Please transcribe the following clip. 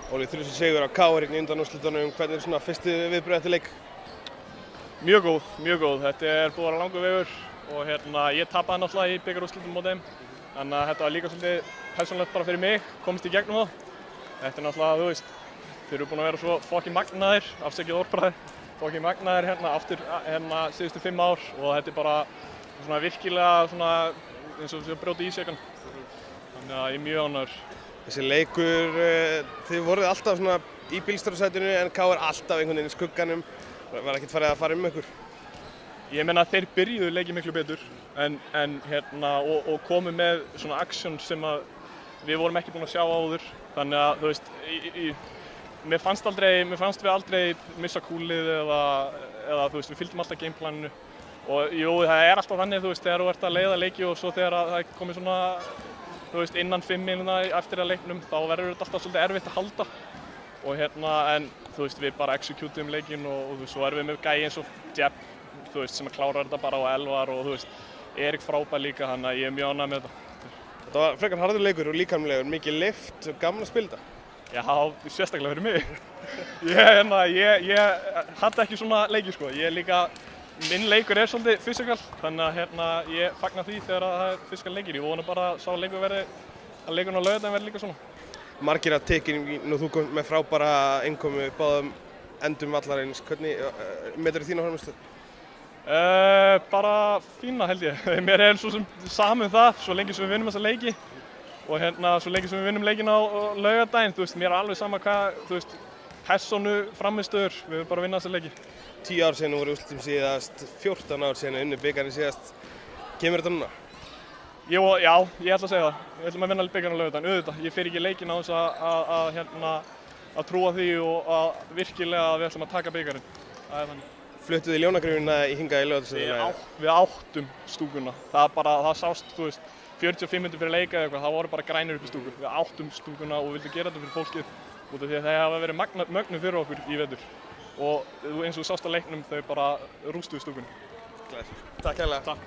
Óli, 3 sigur á KR í undanúrslitunum. Hvernig er svona fyrstu viðbrögð eftir leik? Mjög góð. Þetta er búið að vera langur vegur og ég tapaði náttúrulega í bikarúrslitum móti þeim. Þannig að þetta var líka svolítið persónulegt bara fyrir mig, komast í gegnum það. Þetta er náttúrulega, þú veist, þeir eru búin að vera svo fucking magnaðir, afsakið orðbragðið, fucking magnaðir aftur síðustu 5 ár og þetta er bara svona virkilega svona eins og að brjóta ísjakan. Þannig að ég er mjög ánægður. Þessi leikur, þið voruð alltaf svona í bílstjórasætinu en KR alltaf einhvern veginn í skugganum. Var ekkert farið að fara ykkur? Ég meina þeir byrjuðu leikið miklu betur og komu með svona action sem að við vorum ekki búin að sjá áður. Þannig að þú veist, mér fannst við aldrei missa kúlið eða þú veist, við fylgdum alltaf gameplaninu. Og jú, það er alltaf þannig, þú veist, þegar þú ert að leiða leiki og svo þegar það er komið svona, þú veist, innan 5 mínútna eftir að leiknum, þá verður þetta alltaf svolítið erfitt að halda. Og en þú veist, við bara executum leikinn og svo erum við með gæi eins og Jeb, þú veist, sem klárar þetta bara á Elvar og þú veist, Erik frábær líka, þannig að ég er mjög ánægður með þetta. Þetta var frekar harður leikur og líkamlegur, mikið lift, gaman að spila þetta. Já, sérstaklega fyrir mig. Ég hafði ekki svona leiki, sko. Minn leikur er svolítið fysikal, þannig að ég fagna því þegar það er fysikal leikir. Ég vona bara að leikurinn á laugardaginn verði líka svona. Margir að tekinn, nú þú kom með frábæra innkomu báðum endum vallarins. Hvernig metur þína frammistöðu? Bara fína held ég. Mér er svo sem sama það, svo lengi sem við vinnum þessa leiki. Og svo lengi sem við vinnum leikinn á laugardaginn, þú veist, mér er alveg sama hvað, þú veist, persónu frammistöður, við viljum bara vinna þessa leiki. 10 ár síðan voru úrslitin síðast, 14 ár síðan unnu bikarinn síðast. Kemur þetta núna? Já, ég ætla að segja það. Við ætlum að vinna bikarinn á laugardaginn, auðvitað. Ég fer ekki í leikinn á þess að trúa því og að virkilega að við ætlum að taka bikarinn. Það er þannig. Fluttuð þið Ljónagrifina hingað í Laugardalsvelli? Við áttum stúkuna. Það sást, þú veist, 45 mínútur fyrir leika eða eitthvað, það voru bara grænir upp í stúku. Við áttum stúkuna og vildum gera þetta fyrir fólkið út af því að það hafa verið mögnuð fyrir okkur í vetur. Og eins og þú sást á leiknum, þau bara rústuðu stúkunni. Takk hérlega.